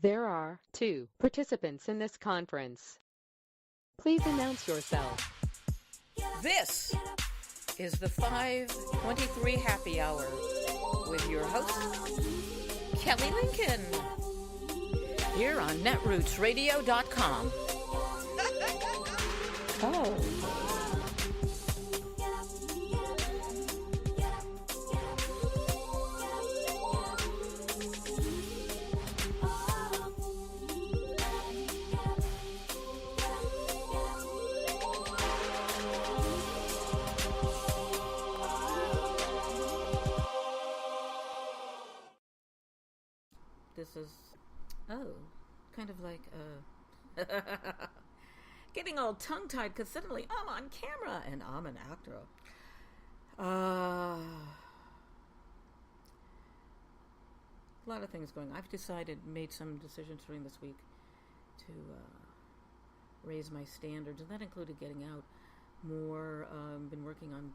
There are 2 participants in this conference. Please announce yourself. This is the 523 Happy Hour with your host, Kelly Lincoln, here on netrootsradio.com. Oh. This is, kind of like, getting all tongue-tied because suddenly I'm on camera and I'm an actor. A lot of things going on. I've made some decisions during this week to raise my standards, and that included getting out more. Been working on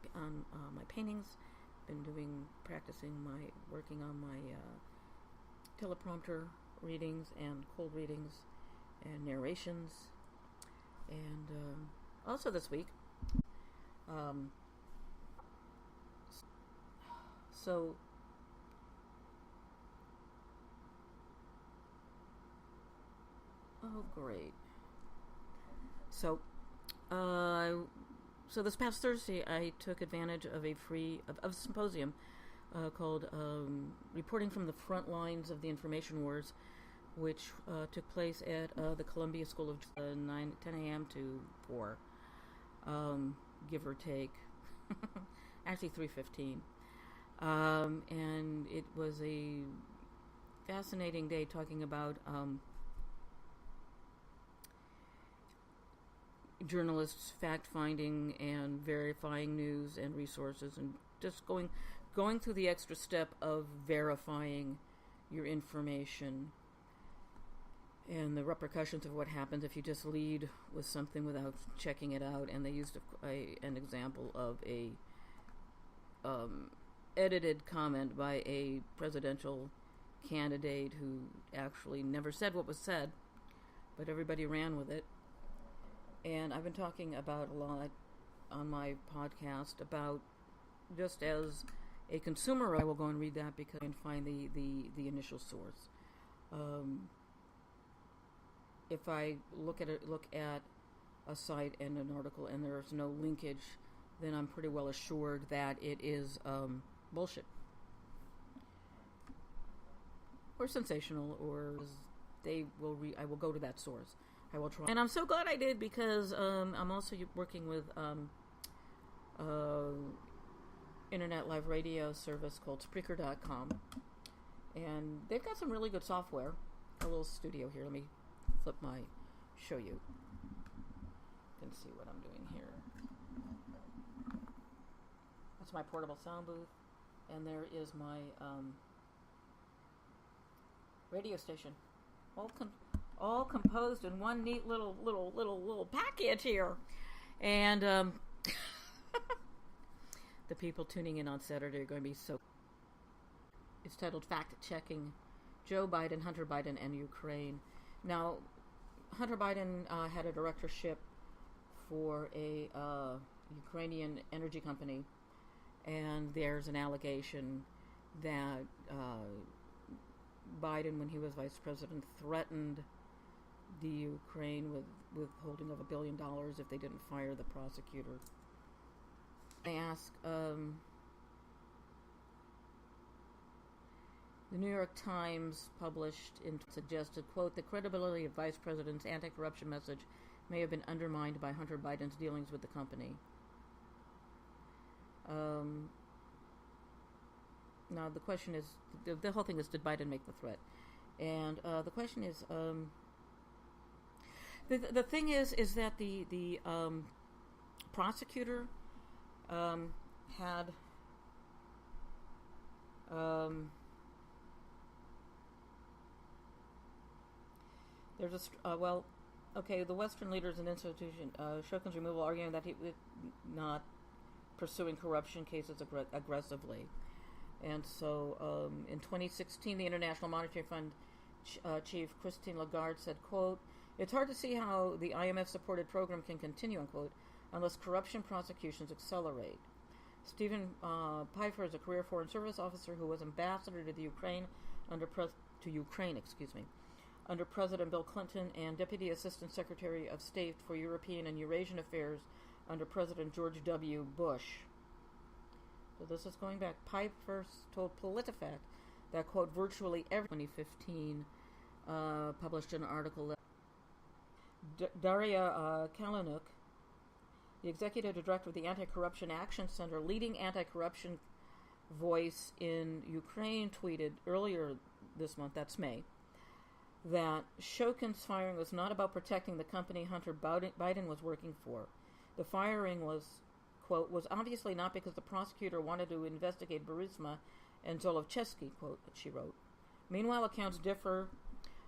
my paintings, been working on my teleprompter readings and cold readings and narrations, and also this week so great. So this past Thursday I took advantage of a symposium called Reporting from the Front Lines of the Information Wars, which took place at the Columbia School of 10 a.m. to 4, give or take. Actually 3:15. And it was a fascinating day talking about journalists fact-finding and verifying news and resources, and just going through the extra step of verifying your information and the repercussions of what happens if you just lead with something without checking it out. And they used an example of a edited comment by a presidential candidate who actually never said what was said, but everybody ran with it. And I've been talking about a lot on my podcast about, just as a consumer, I will go and read that because I can find the initial source. If I look at a site and an article and there's no linkage, then I'm pretty well assured that it is bullshit or sensational, or I will go to that source. I will try, and I'm so glad I did, because I'm also working with internet live radio service called Spreaker.com, and they've got some really good software. A little studio here. Let me show you. You can see what I'm doing here. That's my portable sound booth, and there is my radio station, all composed in one neat little package here. And the people tuning in on Saturday are going to be so... It's titled Fact Checking Joe Biden, Hunter Biden, and Ukraine. Now, Hunter Biden had a directorship for a Ukrainian energy company, and there's an allegation that Biden, when he was vice president, threatened the Ukraine with withholding of $1 billion if they didn't fire the prosecutor. I ask, the New York Times suggested, quote, the credibility of Vice President's anti-corruption message may have been undermined by Hunter Biden's dealings with the company. Now the question is, the whole thing is, did Biden make the threat? And the question is, the thing is that the prosecutor had there's the Western leaders and institution Shokin's removal, arguing that he was not pursuing corruption cases aggressively. And so in 2016, the International Monetary Fund chief Christine Lagarde said, quote, "It's hard to see how the IMF-supported program can continue," unquote, "unless corruption prosecutions accelerate." Stephen Pfeiffer is a career Foreign Service officer who was ambassador to the Ukraine under President Bill Clinton and Deputy Assistant Secretary of State for European and Eurasian Affairs under President George W. Bush. So this is going back. Pfeiffer told PolitiFact that, quote, virtually every 2015 published an article that Daria Kalinuk, the executive director of the Anti-Corruption Action Center, leading anti-corruption voice in Ukraine, tweeted earlier this month, that's May, that Shokin's firing was not about protecting the company Hunter Biden was working for. The firing was, quote, was obviously not because the prosecutor wanted to investigate Burisma and Zolochevsky, quote, that she wrote. Meanwhile, accounts differ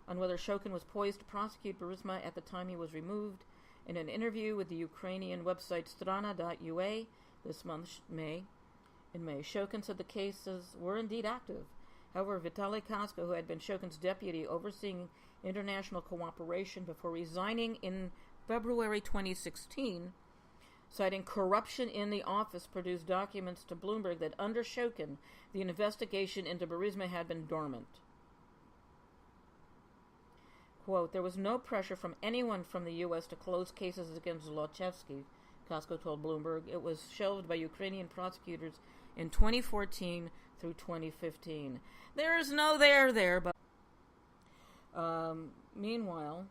on whether Shokin was poised to prosecute Burisma at the time he was removed. In an interview with the Ukrainian website Strana.ua this month, in May, Shokin said the cases were indeed active. However, Vitaly Kasko, who had been Shokin's deputy overseeing international cooperation before resigning in February 2016, citing corruption in the office, produced documents to Bloomberg that under Shokin, the investigation into Burisma had been dormant. Quote, "There was no pressure from anyone from the U.S. to close cases against Zlochevsky," Kasko told Bloomberg. "It was shelved by Ukrainian prosecutors in 2014 through 2015. There's no there, but meanwhile,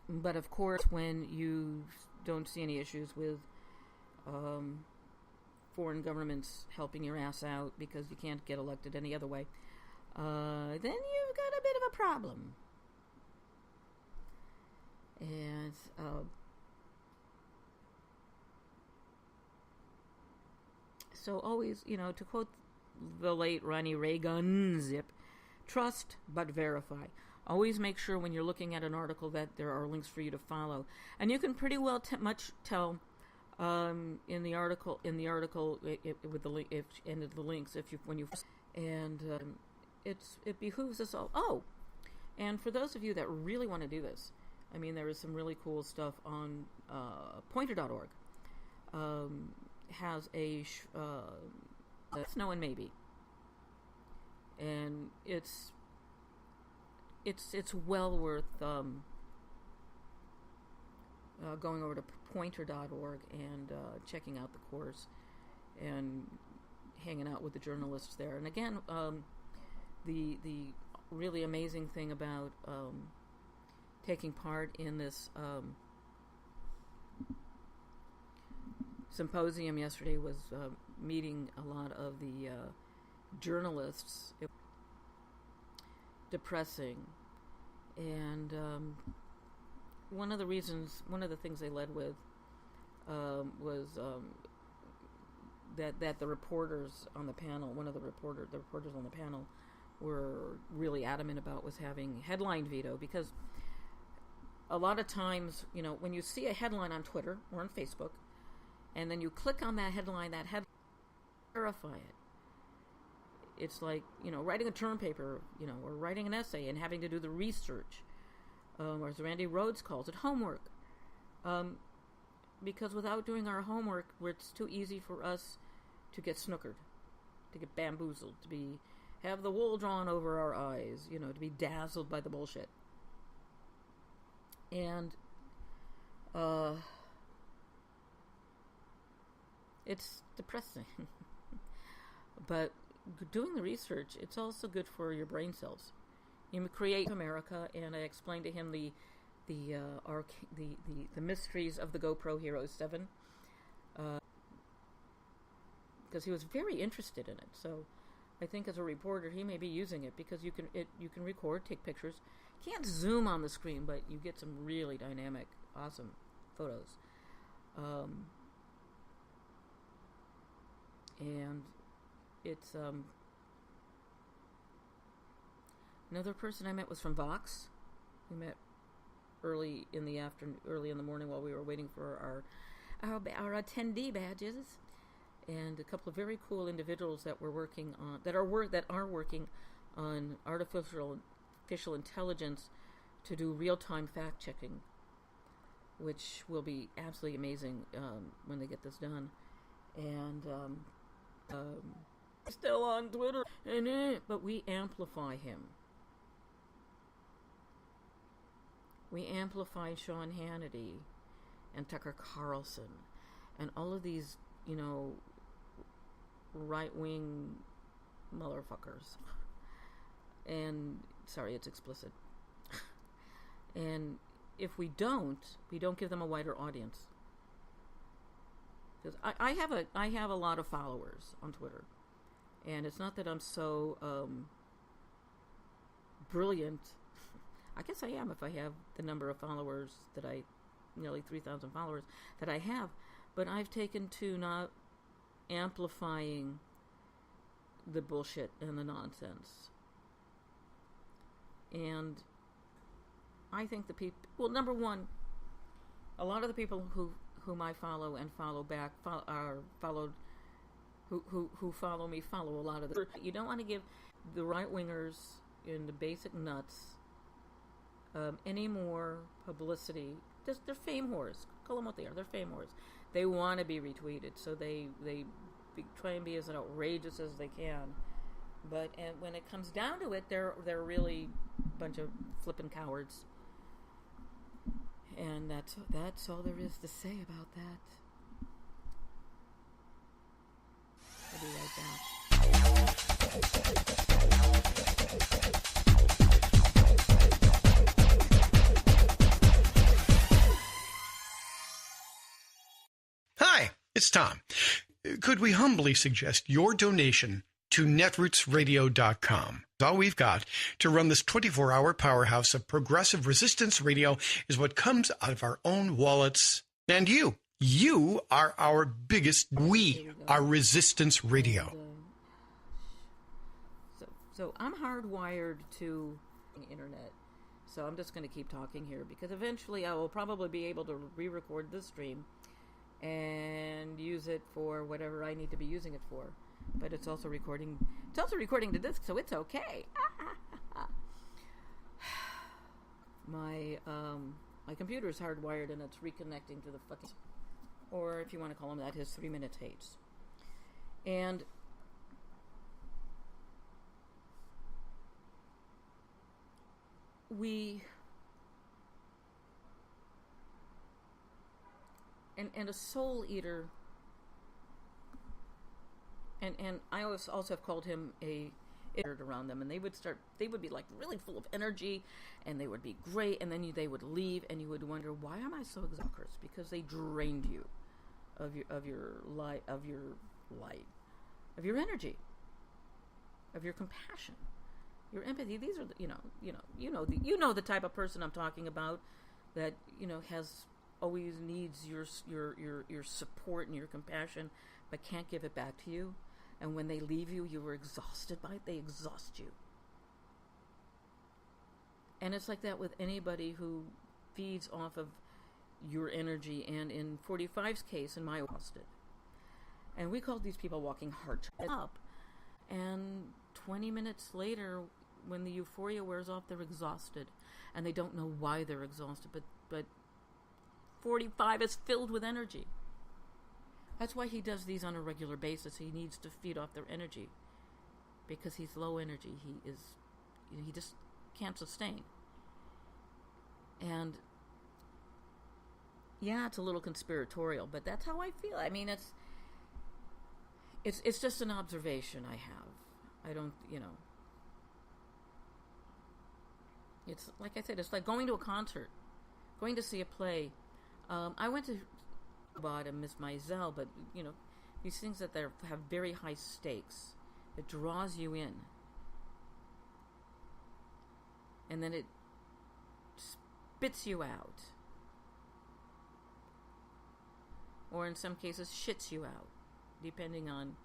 but of course, when you don't see any issues with foreign governments helping your ass out because you can't get elected any other way, then you've got a bit of a problem. And so always, to quote the late Ronnie Reagan, zip, trust but verify. Always make sure when you're looking at an article that there are links for you to follow. And you can pretty well tell in the article with the link, the links it behooves us all. Oh, and for those of you that really want to do this, I mean, there is some really cool stuff on Pointer.org. Has a Snow and Maybe, and it's well worth going over to Pointer.org and checking out the course and hanging out with the journalists there. And again, the really amazing thing about taking part in this symposium yesterday was meeting a lot of the journalists. It was depressing, and one of the things they led with was that the reporters on the panel, the reporters on the panel, were really adamant about was having headline veto, because a lot of times, when you see a headline on Twitter or on Facebook, and then you click on that headline, verify it. It's like, writing a term paper, or writing an essay and having to do the research, or as Randy Rhodes calls it, homework. Because without doing our homework, it's too easy for us to get snookered, to get bamboozled, to have the wool drawn over our eyes, to be dazzled by the bullshit. And it's depressing. But doing the research, it's also good for your brain cells. You create America, and I explained to him the mysteries of the GoPro Hero 7, because he was very interested in it. So I think as a reporter, he may be using it, because you can record, take pictures. You can't zoom on the screen, but you get some really dynamic, awesome photos. And it's another person I met was from Vox. We met early in the morning while we were waiting for our attendee badges, and a couple of very cool individuals that are working on artificial artificial intelligence to do real-time fact-checking, which will be absolutely amazing when they get this done. And still on Twitter, but we amplify him. We amplify Sean Hannity and Tucker Carlson and all of these, right-wing motherfuckers. And, sorry, it's explicit. And if we don't give them a wider audience. Because I have a lot of followers on Twitter. And it's not that I'm so brilliant. I guess I am if I have the number of followers nearly 3,000 followers that I have. But I've taken to not amplifying the bullshit and the nonsense. And I think the people, well, number one, a lot of the people whom I follow and follow back who follow me follow a lot of this. You don't want to give the right-wingers and the basic nuts any more publicity. They're fame whores. Call them what they are. They're fame whores. They want to be retweeted, so they try and be as outrageous as they can. But when it comes down to it, they're really a bunch of flippin' cowards. And that's all there is to say about that. I'll be right back. Hi, it's Tom. Could we humbly suggest your donation to netrootsradio.com? All we've got to run this 24-hour powerhouse of progressive resistance radio is what comes out of our own wallets. And you are our biggest. We are resistance radio. So I'm hardwired to the internet. So I'm just going to keep talking here because eventually I will probably be able to re-record this stream and use it for whatever I need to be using it for. But it's also recording. It's also recording the disc, so it's okay. My computer is hardwired, and it's reconnecting to the fucking, or if you want to call him that, his 3-minute tapes. And and a soul eater. And I also have called him a around them, and they would be like really full of energy, and they would be great, and then they would leave, and you would wonder, why am I so exhausted? Because they drained you of your light, of your energy, of your compassion, your empathy. These are the type of person I'm talking about that has always needs your support and your compassion, but can't give it back to you. And when they leave you, you were exhausted by it. They exhaust you. And it's like that with anybody who feeds off of your energy. And in 45's case, in my exhausted. And we called these people walking heart up. And 20 minutes later, when the euphoria wears off, they're exhausted. And they don't know why they're exhausted. But 45 is filled with energy. That's why he does these on a regular basis. He needs to feed off their energy. Because he's low energy. He just can't sustain. And yeah, it's a little conspiratorial, but that's how I feel. I mean, it's just an observation I have. I don't, it's like I said, it's like going to a concert, going to see a play. I went to Bot and Miss Maisel, but these things that have very high stakes, it draws you in, and then it spits you out, or in some cases shits you out, depending on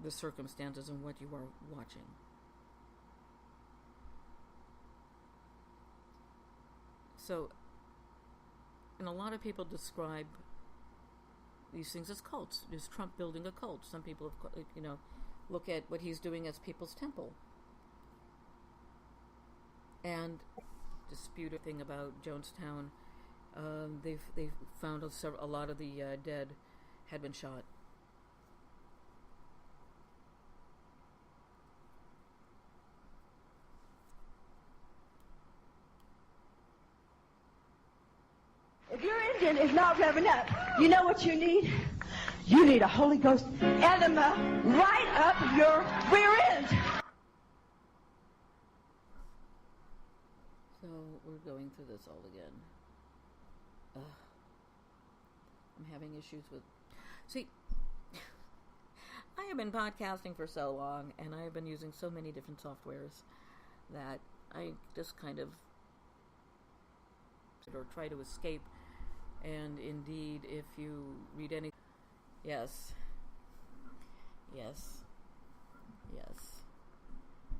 the circumstances and what you are watching. So, and a lot of people describe these things as cults. Is Trump building a cult? Some people have, look at what he's doing as People's Temple. and disputed thing about Jonestown. They've found a lot of the dead had been shot. If your engine is not revving up, you know what you need? You need a Holy Ghost enema right up your rear end. So we're going through this all again. I'm having issues with... See, I have been podcasting for so long, and I have been using so many different softwares that I just kind of or try to escape. And indeed, if you read any... Yes.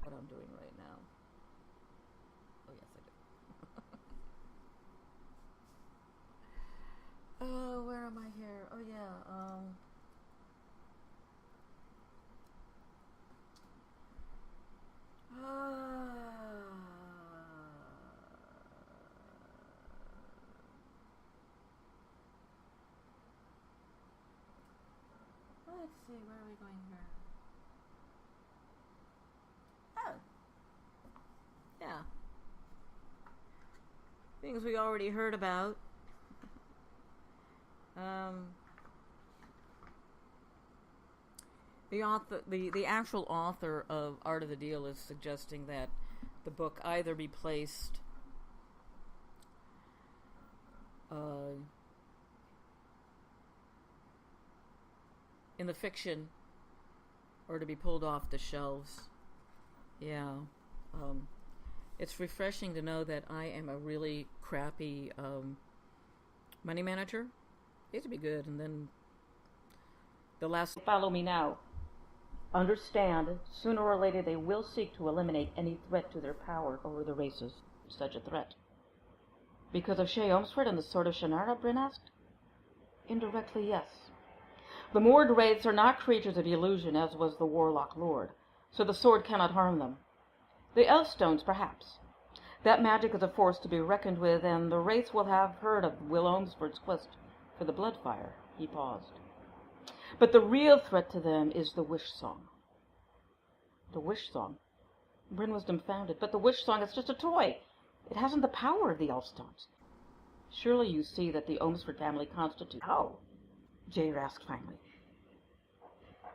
What I'm doing right now. Oh, yes, I do. Oh, where am I here? Oh, yeah, let's see, where are we going here? Oh. Yeah. Things we already heard about. The actual author of Art of the Deal is suggesting that the book either be placed in the fiction or to be pulled off the shelves. Yeah. It's refreshing to know that I am a really crappy money manager. I used to be good, and then the last... Follow me now. Understand, sooner or later they will seek to eliminate any threat to their power over the races. Such a threat. Because of Shay Omsford and the Sword of Shannara, Bryn asked? Indirectly, yes. The Mord Wraiths are not creatures of illusion, as was the Warlock Lord, so the sword cannot harm them. The Elfstones, perhaps. That magic is a force to be reckoned with, and the Wraiths will have heard of Will Omsford's quest for the Bloodfire. He paused. But the real threat to them is the Wish Song. The Wish Song? Bryn was dumbfounded. But the Wish Song is just a toy. It hasn't the power of the Elfstones. Surely you see that the Omsford family constitute... How? Jair asked finally.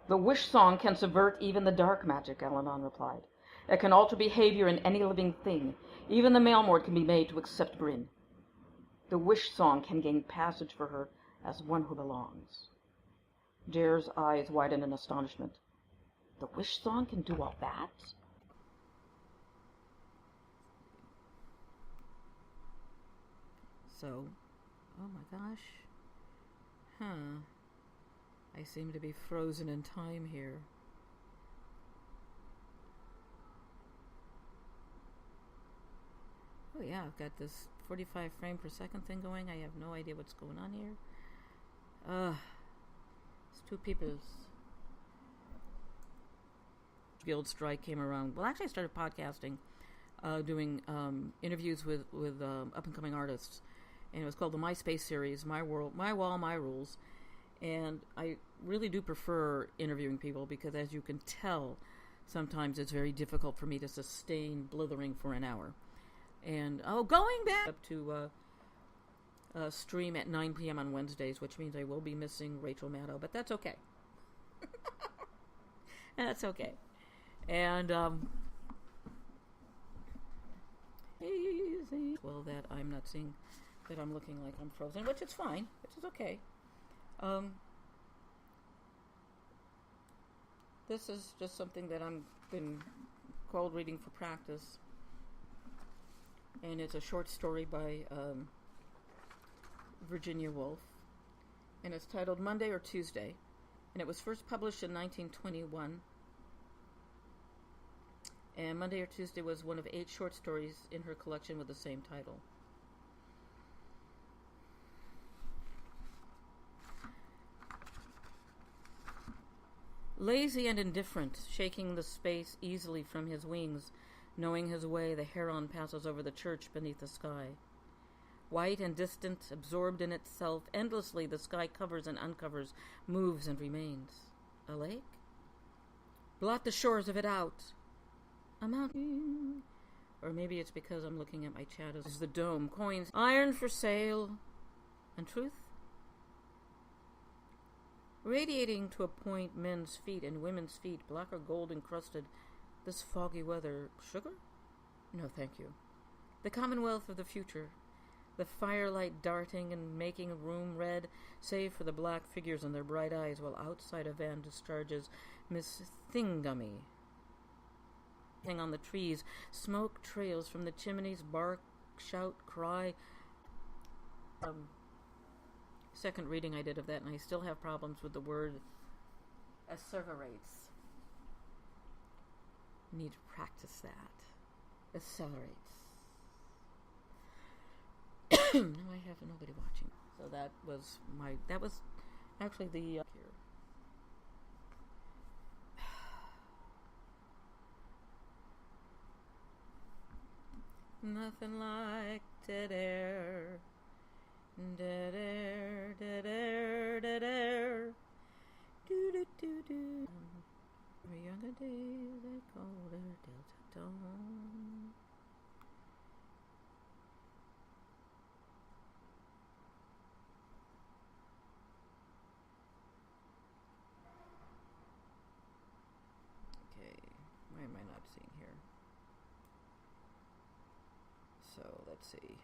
The Wish Song can subvert even the dark magic, Elenon replied. It can alter behavior in any living thing. Even the Maelmord can be made to accept Bryn. The Wish Song can gain passage for her as one who belongs. Jair's eyes widened in astonishment. The Wish Song can do all that? So, oh my gosh. I seem to be frozen in time here. Oh yeah, I've got this 45 frame per second thing going. I have no idea what's going on here. It's two people's guild strike came around. Well, actually I started podcasting, doing interviews with up-and-coming artists. And it was called the MySpace series, My World, My Wall, My Rules. And I really do prefer interviewing people because, as you can tell, sometimes it's very difficult for me to sustain blithering for an hour. And, going back up to stream at 9 p.m. on Wednesdays, which means I will be missing Rachel Maddow, but that's okay. That's okay. And, well, that I'm not seeing... that I'm looking like I'm frozen, which is fine, which is okay. This is just something that I've been cold reading for practice, and it's a short story by Virginia Woolf, and it's titled Monday or Tuesday, and it was first published in 1921, and Monday or Tuesday was one of 8 short stories in her collection with the same title. Lazy and indifferent, shaking the space easily from his wings, Knowing his way, the heron passes over the church beneath the sky. White and distant, absorbed in itself, endlessly the sky covers and uncovers, moves and remains. A lake? Blot the shores of it out. A mountain. Or maybe it's because I'm looking at my chat as the dome. Coins. Iron for sale. And truth? Radiating to a point, men's feet and women's feet, black or gold encrusted. This foggy weather. Sugar? No, thank you. The Commonwealth of the future. The firelight darting and making a room red, save for the black figures and their bright eyes, while outside a van discharges Miss Thingummy. Hang on the trees, smoke trails from the chimneys, bark, shout, cry. Second reading I did of that, and I still have problems with the word asseverates. Need to practice that. Accelerates. Now I have nobody watching. So that was actually the here. Nothing like dead air. Dead air, dead air, dead air. Do do do do. Our younger days they called her Delta Dawn. Okay, why am I not seeing here? So let's see.